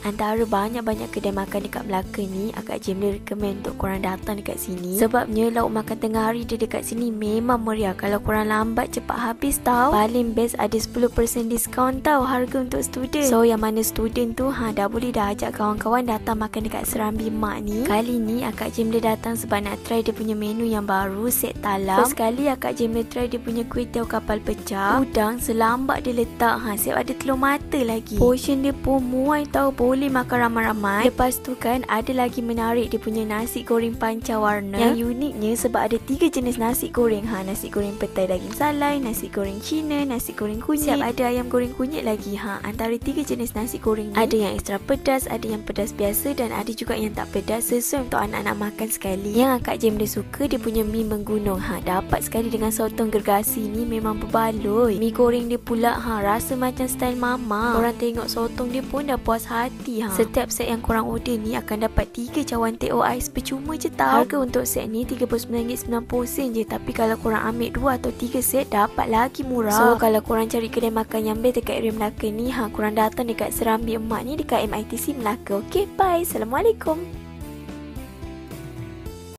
Antara banyak-banyak kedai makan dekat Melaka ni, Akak Jim dia recommend untuk korang datang dekat sini. Sebabnya lauk makan tengah hari dia dekat sini memang meriah. Kalau korang lambat cepat habis tau. Paling best ada 10% diskaun tau harga untuk student. So yang mana student tu dah boleh dah ajak kawan-kawan datang makan dekat Serambi Mak ni. Kali ni Akak Jim dia datang sebab nak try dia punya menu yang baru, set talam. First kali Akak Jim dia try dia punya kuih tiaw kapal pecah. Udang selambak dia letak, siap ada telur mata lagi. Portion dia pun muai tau, boleh makan ramai-ramai. Lepas tu kan ada lagi menarik dia punya nasi goreng panca warna. Yang uniknya sebab ada 3 jenis nasi goreng. Nasi goreng petai daging salai, nasi goreng Cina, nasi goreng kunyit. Siap ada ayam goreng kunyit lagi. Antara 3 jenis nasi goreng ni, ada yang ekstra pedas, ada yang pedas biasa dan ada juga yang tak pedas, sesuai untuk anak-anak makan sekali. Yang Akak Jim dia suka dia punya mi menggunung. Dapat sekali dengan sotong gergasi ni, memang berbaloi. Mi goreng dia pula rasa macam style mama. Korang tengok sotong dia pun dah puas hati. Setiap set yang korang order ni akan dapat 3 cawan teh ais percuma je tau. Harga untuk set ni RM39.90 je. Tapi kalau korang ambil 2 atau 3 set dapat lagi murah. So kalau korang cari kedai makan yang best dekat area Melaka ni, korang datang dekat Serambi Emak ni dekat MITC Melaka. Okay, bye. Assalamualaikum.